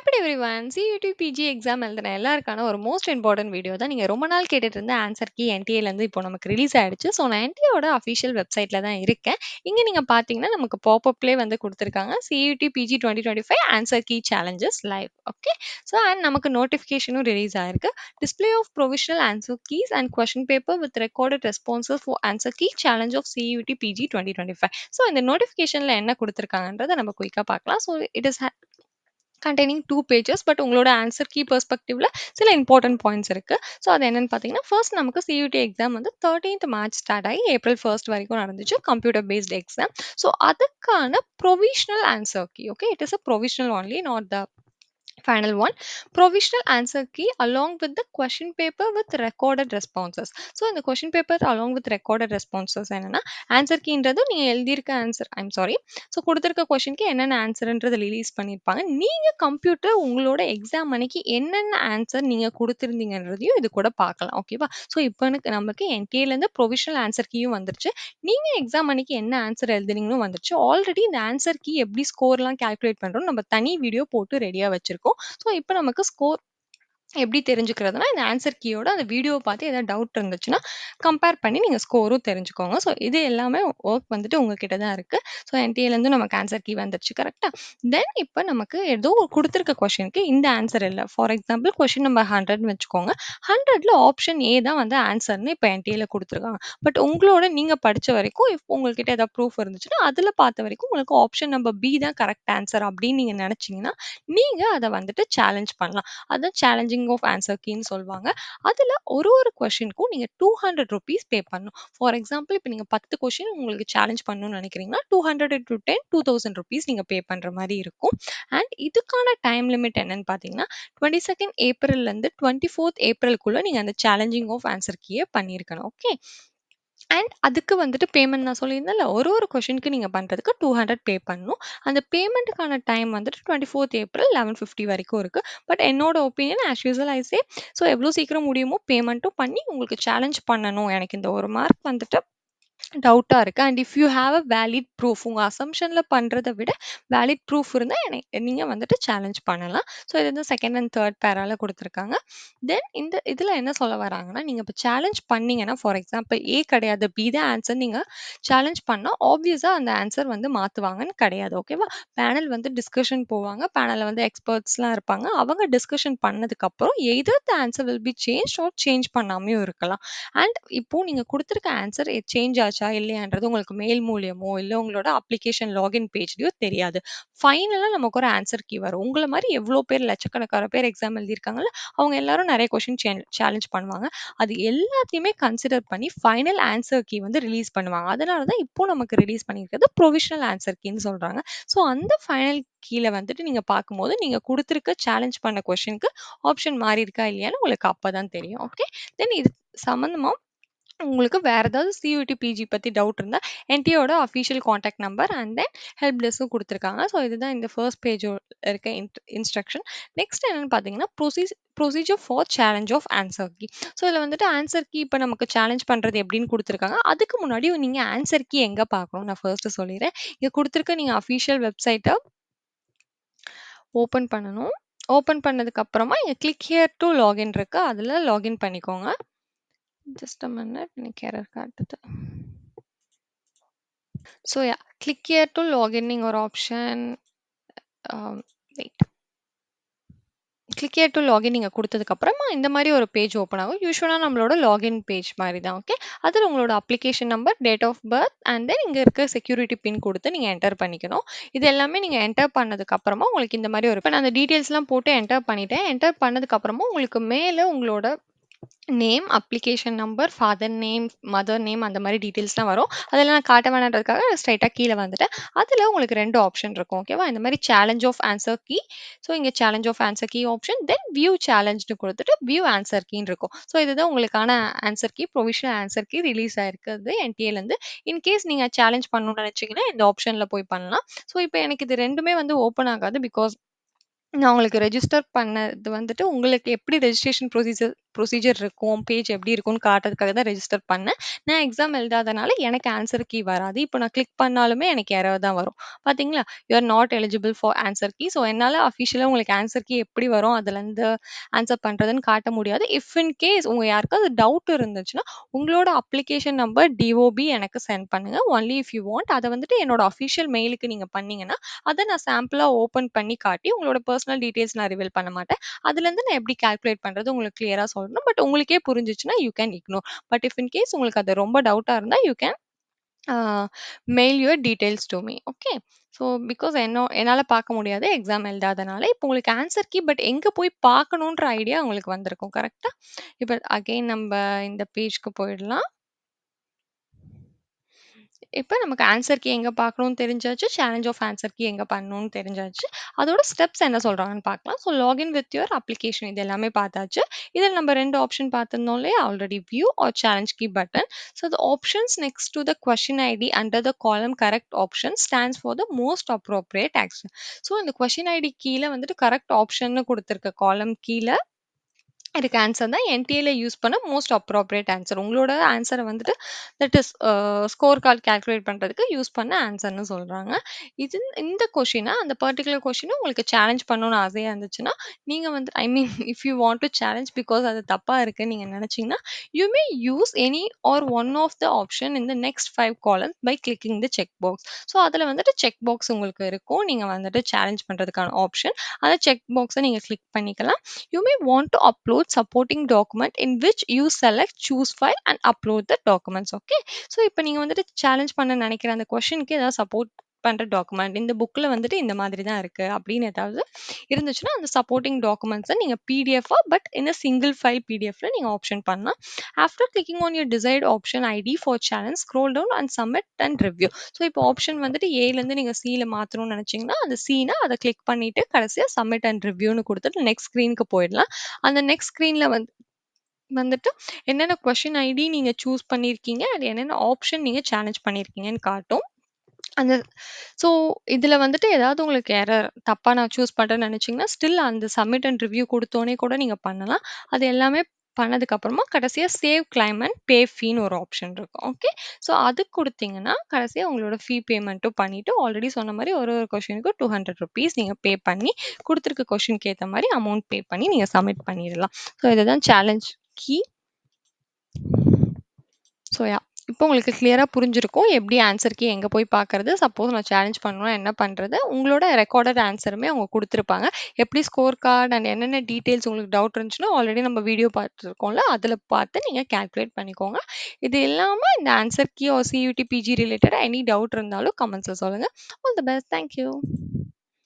எப்படி everyone சியூடி PG exam எழுதின எல்லாருக்கான ஒரு மோஸ்ட் இம்பார்ட்டன்ட் வீடியோ தான். நீங்கள் ரொம்ப நாள் கேட்டுட்டு இருந்த ஆன்சர் கீ என்டிஏலேருந்து இப்போ நமக்கு ரிலீஸ் ஆயிடுச்சு. ஸோ நான் என்டிஏவோட அஃபிஷியல் வெப்சைட்டில் தான் இருக்கேன். இங்கே நீங்கள் பார்த்தீங்கன்னா நமக்கு பாப்அப்லேயே வந்து கொடுத்துருக்காங்க CUET PG 2025 answer key challenges live. Okay, so and நமக்கு நோட்டிஃபிகேஷனும் ரிலீஸ் ஆயிருக்கு. Display of provisional answer keys and question paper with recorded responses for answer key challenge of CUET PG 2025. So இந்த நோட்டிஃபிகேஷனில் என்ன கொடுத்துருக்காங்கன்றதை நம்ம குயிக்காக பார்க்கலாம். So it is containing 2 pages but உங்களோட ஆன்சர் கீ பெர்ஸ்பெக்டிவ்ல சில இம்பார்ட்டன்ட் பாயிண்ட்ஸ் இருக்கு. ஸோ அது என்னன்னு பார்த்தீங்கன்னா, ஃபர்ஸ்ட் நமக்கு சியூடி எக்ஸாம் வந்து 13th மார்ச் ஸ்டார்ட் ஆகி ஏப்ரல் 1 வரைக்கும் நடந்துச்சு. Computer based exam. ஸோ அதுக்கான provisional answer key, okay, it is a provisional only, not the final one. Provisional answer key along with the question paper with recorded responses. So இந்த question paper along with recorded responses என்னன்னா, answer கீன்றது நீங்கள் எழுதியிருக்க answer, I'm sorry, so கொடுத்துருக்க கொஷினுக்கு என்னென்ன ஆன்சர்ன்றது release பண்ணியிருப்பாங்க. நீங்கள் கம்ப்யூட்டர் உங்களோட எக்ஸாம் அன்னைக்கு என்னென்ன ஆன்சர் நீங்கள் கொடுத்துருந்தீங்கன்றதையும் இது கூட பார்க்கலாம். ஓகேவா? ஸோ இப்போ நமக்கு என்டிஏலேருந்து ப்ரொவிஷனல் ஆன்சர் கீயும் வந்துருச்சு. நீங்கள் எக்ஸாம் அன்னைக்கு என்ன ஆன்சர் எழுதுனீங்கன்னு வந்துருச்சு. ஆல்ரெடி இந்த ஆன்சர் கீ எப்படி ஸ்கோர்லாம் கால்குலேட் பண்ணுறோம் நம்ம தனி வீடியோ போட்டு ரெடியாக வச்சுருக்கோம். ஸோ இப்போ நமக்கு ஸ்கோர் எப்படி தெரிஞ்சுக்கிறதுனா, இந்த ஆன்சர் கீயோட அந்த வீடியோவை பார்த்து ஏதாவது டவுட் இருந்துச்சுன்னா கம்பேர் பண்ணி நீங்கள் ஸ்கோரும் தெரிஞ்சுக்கோங்க. ஸோ இது எல்லாமே ஒர்க் வந்துட்டு உங்ககிட்ட தான் இருக்குது. ஸோ என்டிஏலேருந்து நமக்கு ஆன்சர் கீ வந்துருச்சு, கரெக்டாக. தென் இப்போ நமக்கு ஏதோ கொடுத்துருக்க கொஷனுக்கு இந்த ஆன்சர் இல்லை. ஃபார் எக்ஸாம்பிள் கொஷின் நம்பர் 100ன்னு வச்சுக்கோங்க. 100ல் ஆப்ஷன் ஏ தான் வந்து ஆன்சர்னு இப்போ என்டிஏல கொடுத்துருக்காங்க. பட் உங்களோட நீங்கள் படித்த வரைக்கும் இப்போ உங்கள்கிட்ட ஏதாவது ப்ரூஃப் இருந்துச்சுன்னா அதில் பார்த்த வரைக்கும் உங்களுக்கு ஆப்ஷன் நம்பர் பி தான் கரெக்ட் ஆன்சர் அப்படின்னு நீங்கள் நினச்சிங்கன்னா நீங்கள் அதை வந்துட்டு சேலஞ்ச் பண்ணலாம். அதான் சேலஞ்சிங் ஆஃப் ஆன்சர் கீன்னு சொல்லுவாங்க. அதில் ஒரு கொஷினுக்கும் நீங்கள் 200 ருபீஸ் பே பண்ணணும். ஃபார் எக்ஸாம்பிள் இப்போ நீங்கள் 10 கொஷின் உங்களுக்கு சேலஞ்ச் பண்ணணும்னு நினைக்கிறீங்கன்னா 200 டு 10 2000 ருபீஸ் நீங்கள் பே பண்ணுற மாதிரி இருக்கும். அண்ட் இதுக்கான டைம் லிமிட் என்னன்னு பார்த்தீங்கன்னா 22nd ஏப்ரல்லேருந்து 24th ஏப்ரலுக்குள்ளே நீங்கள் அந்த சேலஞ்சிங் ஆஃப் ஆன்சர் கீயை பண்ணியிருக்கணும். ஓகே, அண்ட் அதுக்கு வந்துட்டு பேமெண்ட் நான் சொல்லியிருந்தேன்ல, ஒரு கொஷினுக்கு நீங்கள் பண்ணுறதுக்கு 200 பே பண்ணணும். அந்த பேமெண்ட்டுக்கான டைம் வந்துட்டு 24th ஏப்ரல் 11:50 வரைக்கும் இருக்குது. பட் என்னோட ஒப்பீனியன் ஆஸ் யூசுவல் ஐ சே, ஸோ எவ்வளோ சீக்கிரம் முடியுமோ பேமெண்ட்டும் பண்ணி உங்களுக்கு சேலஞ்ச் பண்ணணும். எனக்கு இந்த ஒரு மார்க் வந்துட்டு டவுட்டாக இருக்குது. And if you have a valid proof, உங்கள் அசம்ஷனில் பண்ணுறதை விட வேலிட் ப்ரூஃப் இருந்தால் நீங்கள் வந்துட்டு சேலஞ்ச் பண்ணலாம். ஸோ இது வந்து செகண்ட் அண்ட் தேர்ட் பேரால கொடுத்துருக்காங்க. தென் இந்த இதில் என்ன சொல்ல வராங்கன்னா, நீங்கள் இப்போ சேலஞ்ச் பண்ணீங்கன்னா, ஃபார் எக்ஸாம்பிள் ஏ கிடையாது பி தான் ஆன்சர் நீங்கள் சேலஞ்ச் பண்ணால் ஆப்வியஸாக அந்த ஆன்சர் வந்து மாற்றுவாங்கன்னு கிடையாது. ஓகேவா? பேனல் வந்து டிஸ்கஷன் போவாங்க. பேனலில் வந்து எக்ஸ்பர்ட்ஸ்லாம் இருப்பாங்க. அவங்க டிஸ்கஷன் பண்ணதுக்கப்புறம் either the answer will be change or change பண்ணாமையும் இருக்கலாம். அண்ட் இப்போ நீங்கள் கொடுத்துருக்க ஆன்சர் சேஞ்ச் ஆச்சா இல்லையான்றது உங்களுக்கு மெயில் மூலியமோ இல்லை உங்களோட அப்ளிகேஷன் லாகின் பேஜ்லையோ தெரியாது. ஃபைனலாக நமக்கு ஒரு ஆன்சர் கீ வரும். உங்களை மாதிரி எவ்வளோ பேர் லட்சக்கணக்கான பேர் எக்ஸாம் எழுதியிருக்காங்கல்ல, அவங்க எல்லாரும் நிறைய கொஷின் சேலஞ்ச் பண்ணுவாங்க. அது எல்லாத்தையுமே கன்சிடர் பண்ணி ஃபைனல் ஆன்சர் கீ வந்து ரிலீஸ் பண்ணுவாங்க. அதனால தான் இப்போ நமக்கு ரிலீஸ் பண்ணியிருக்கிறது ப்ரொவிஷனல் ஆன்சர் கீன்னு சொல்கிறாங்க. ஸோ அந்த ஃபைனல் கீழே வந்துட்டு நீங்கள் பார்க்கும்போது நீங்கள் கொடுத்துருக்க சேலஞ்ச் பண்ண கொஷனுக்கு ஆப்ஷன் மாறி இருக்கா இல்லையான்னு உங்களுக்கு அப்போ தான் தெரியும். ஓகே, தென் இது சம்மந்தமாக உங்களுக்கு வேறு ஏதாவது சியூடி பிஜி பற்றி டவுட் இருந்தால் என்டிஏவோட official contact number and then help டெஸ்க்கும் கொடுத்துருக்காங்க. ஸோ இதுதான் இந்த ஃபர்ஸ்ட் பேஜ் இருக்க இன்ஸ்ட்ரக்ஷன். நெக்ஸ்ட் என்னென்னு பார்த்தீங்கன்னா procedure for challenge of answer key. So இதில் வந்துட்டு ஆன்சர் கீ இப்போ நமக்கு சேலஞ்ச் பண்ணுறது எப்படின்னு கொடுத்துருக்காங்க. அதுக்கு முன்னாடி நீங்கள் ஆன்சர் கீ எங்கே பார்க்கணும் நான் ஃபர்ஸ்ட்டு சொல்லிடுறேன். இங்கே கொடுத்துருக்க நீங்கள் அஃபிஷியல் வெப்சைட்டை ஓப்பன் பண்ணணும். ஓப்பன் பண்ணதுக்கப்புறமா இங்கே கிளிக் ஹியர் டு லாகின் இருக்குது, அதில் லாகின் பண்ணிக்கோங்க. Just a minute, எனக்கு எரர் காட்டுது. So yeah, click here to login ஒரு option, wait, click here to login நீங்கள் கொடுத்ததுக்கப்புறமா இந்த மாதிரி ஒரு பேஜ் ஓப்பன் ஆகும். யூஸ்வலாக நம்மளோட லாகின் பேஜ் மாதிரி தான். ஓகே, அதில் உங்களோட application number, date of birth and then இங்கே இருக்க செக்யூரிட்டி பின் கொடுத்து நீங்கள் என்டர் பண்ணிக்கணும். இது எல்லாமே நீங்கள் என்டர் பண்ணதுக்கப்புறமா உங்களுக்கு இந்த மாதிரி ஒரு, இப்போ நான் அந்த டீட்டெயில்ஸ்லாம் போட்டு என்டர் பண்ணிட்டேன். என்டர் பண்ணதுக்கப்புறமா உங்களுக்கு மேலே உங்களோட name, application number, father name, mother name, அந்த மாதிரி டீட்டெயில்ஸ்லாம் வரும். அதெல்லாம் நான் காட்ட வேணான்றதுக்காக ஸ்ட்ரைட்டாக கீழே வந்துட்டேன். அதில் உங்களுக்கு 2 ஆப்ஷன் இருக்கும். ஓகேவா? இந்த மாதிரி challenge of answer key. So இங்கே challenge of answer key option, then view சேலஞ்ச்னு கொடுத்துட்டு வியூ ஆன்சர் கீன்னு இருக்கும். ஸோ இதுதான் உங்களுக்கான answer key, provisional answer key release ஆயிருக்குது என்டிஏலேருந்து. இன்கேஸ் நீங்கள் சேலஞ்ச் பண்ணணும்னு நினச்சிங்கன்னா இந்த ஆப்ஷனில் போய் பண்ணலாம். ஸோ இப்போ எனக்கு இது ரெண்டுமே வந்து ஓப்பன் ஆகாது. பிகாஸ் நான் உங்களுக்கு ரெஜிஸ்டர் பண்ணது வந்துட்டு, உங்களுக்கு எப்படி ரெஜிஸ்ட்ரேஷன் ப்ரொசீஜர் இருக்கும், பேஜ் எப்படி இருக்கும்னு காட்டுறதுக்காக தான் ரெஜிஸ்டர் பண்ணேன். நான் எக்ஸாம் எழுதாதனால எனக்கு ஆன்ஸர் கீ வராது. இப்போ நான் கிளிக் பண்ணாலுமே எனக்கு எரர் தான் வரும். பார்த்தீங்களா? You are not eligible for answer key. So என்னால அஃபிஷியலா உங்களுக்கு ஆன்ஸர் கீ எப்படி வரும், அதுலருந்து ஆன்ஸர் பண்றதுன்னு காட்ட முடியாது. இஃப் இன் கேஸ் உங்க யாருக்காவது டவுட் இருந்துச்சுன்னா, உங்களோட அப்ளிகேஷன் நம்பர் டிஓபி எனக்கு சென்ட் பண்ணுங்க. Only if you want. அத வந்துட்டு என்னோட அஃபிஷியல் மெயிலுக்கு நீங்க பண்ணீங்கன்னா, அத நான் சாம்பிளா ஓப்பன் பண்ணி காட்டி, உங்களோட பெர்சனல் டீட்டெயில்ஸ் நான் ரிவீல் பண்ண மாட்டேன். அதுலேருந்து நான் எப்படி கால்குலேட் பண்றது உங்களுக்கு கிளியரா சொல்லணும். பட் உங்களுக்கே புரிஞ்சுச்சுன்னா, you can ignore. But if in case உங்களுக்கு அது ரொம்ப டவுட்டா இருந்தா, you can a mail your details to me. Okay. So because என்னால பார்க்க முடியாது எக்ஸாம் எழுதாதனால. இப்போ உங்களுக்கு ஆன்ஸர் கீ பட் எங்க போய் பார்க்கணுன்ற ஐடியா உங்களுக்கு வந்திருக்கும். கரெக்ட்டா? இப்ப அகைன் நம்ப இந்த பேஜ்க்கு போயிடலாம். இப்ப நமக்கு ஆன்ஸர் கீ எங்க பார்க்கணும்னு தெரிஞ்சாச்சு. சேலஞ்ச் ஆஃப் ஆன்ஸர் கீ எங்க பண்ணணும்னு தெரிஞ்சாச்சு. அதோட ஸ்டெப்ஸ் என்ன சொல்றாங்கன்னு பார்க்கலாம். So login with your application இது எல்லாமே பார்த்தாச்சு. இதில நம்ம 2 ஆப்ஷன் பார்த்திருந்தோம் இல்லையா? Already view or challenge key button. So the options next to the question ID under the column correct option stands for the most appropriate action. So இந்த question ID கீழ வந்துட்டு கரெக்ட் ஆப்ஷன்னு குடுத்திருக்க காலம் கீழ இதுக்கு ஆன்சர் தான் என்டிஏல use பண்ண most appropriate answer. உங்களோட ஆன்சர வந்துட்டு that is score card calculate பண்றதுக்கு யூஸ் பண்ண ஆன்சர்ன்னு சொல்றாங்க. இந்த கொஸ்டின அந்த பர்ட்டிகுலர் கொஸ்டின உங்களுக்கு சேலஞ்ச் பண்ணணும்னு ஆசையா இருந்துச்சுன்னா, நீங்க வந்து I mean if you want to challenge because அது தப்பா இருக்குன்னு நீங்க நெனச்சீங்கன்னா, you may use any or one of the option in the next 5 columns by clicking the check box. So அதுல வந்துட்டு செக் பாக்ஸ் உங்களுக்கு இருக்கும். நீங்க வந்துட்டு சேலஞ்ச் பண்றதுக்கான ஆப்ஷன். அந்த செக் பாக்ஸ நீங்க கிளிக் பண்ணிக்கலாம். You may want to upload supporting document in which you select choose file and upload the documents. Okay. So இப்போ நீங்க வந்துட்டு சேலஞ்ச் பண்ண நினைக்கிற அந்த கொஸ்டினுக்கு ஏதாவது சப்போர்ட் பண்ற டாக்குமெண்ட் இந்த புக்ல வந்துட்டு இந்த மாதிரி தான் இருக்கு அப்படின்னு ஏதாவது இருந்துச்சுன்னா அந்த சப்போர்ட்டிங் டாக்குமெண்ட்ஸை நீங்க பிடிஎஃபா but in a single file பிடிஎஃப்ல நீங்க ஆப்ஷன் பண்ணலாம். After clicking on your decide option ID for challenge scroll down and submit and review. So இப்போ ஆப்ஷன் வந்துட்டு ஏலேருந்து நீங்கள் சியில் மாற்றணும்னு நினச்சிங்கன்னா அந்த சீனை அதை கிளிக் பண்ணிட்டு கடைசியாக சப்மிட் அண்ட் ரிவ்யூன்னு கொடுத்துட்டு நெக்ஸ்ட் ஸ்க்ரீனுக்கு போயிடலாம். அந்த நெக்ஸ்ட் ஸ்க்ரீனில் வந்துட்டு என்னென்ன கொஸ்டின் ஐடி நீங்கள் சூஸ் பண்ணியிருக்கீங்க அது என்னென்ன ஆப்ஷன் நீங்கள் சேலஞ்ச் பண்ணியிருக்கீங்கன்னு காட்டும். அந்த ஸோ இதில வந்துட்டு ஏதாவது உங்களுக்கு எரர் தப்பா நான் சூஸ் பண்றேன்னு நெனச்சீங்கன்னா, ஸ்டில் அந்த சப்மிட் அண்ட் ரிவ்யூ குடுத்தோனே கூட நீங்க பண்ணலாம். அது எல்லாமே பண்ணதுக்கப்புறமா கடைசியா சேவ் கிளைம் அண்ட் பே ஃபீன்னு ஒரு ஆப்ஷன் இருக்கும். ஓகே. ஸோ அது குடுத்தீங்கன்னா, கடைசியா உங்களோட ஃபீ பேமெண்ட்டும் பண்ணிட்டு, ஆல்ரெடி சொன்ன மாரி ஒரு ஒரு கொஸ்டினுக்கு ₹200 நீங்க பே பண்ணி, குடுத்துருக்க கொஸ்டினுக்கு ஏத்த மாரி அமௌண்ட் பே பண்ணி நீங்க சப்மிட் பண்ணிடலாம். ஸோ இதுதான் சேலஞ்ச் கீ. ஸோ இப்போ உங்களுக்கு கிளியரா புரிஞ்சிருக்கும். எப்படி ஆன்ஸர் கீ எங்க போய் பார்க்கறது? சப்போஸ் நான் சேலஞ்ச் பண்ணணும்னா என்ன பண்றது? உங்களோட ரெக்கார்டட் ஆன்ஸருமே அவங்க குடுத்துருப்பாங்க. எப்படி ஸ்கோர் கார்ட் அண்ட் என்னென்ன டீட்டெயில்ஸ் உங்களுக்கு டவுட் இருந்துச்சுன்னா, ஆல்ரெடி நம்ம வீடியோ பார்த்துருக்கோம்ல, அதில பார்த்து நீங்க கால்குலேட் பண்ணிக்கோங்க. இது இல்லாம இந்த ஆன்ஸர் கீ ஆர் சியூடி, பிஜி ரிலேட்டடா எனி டவுட் இருந்தாலும் கமெண்ட்ஸ்ல சொல்லுங்க. All the best. Thank you.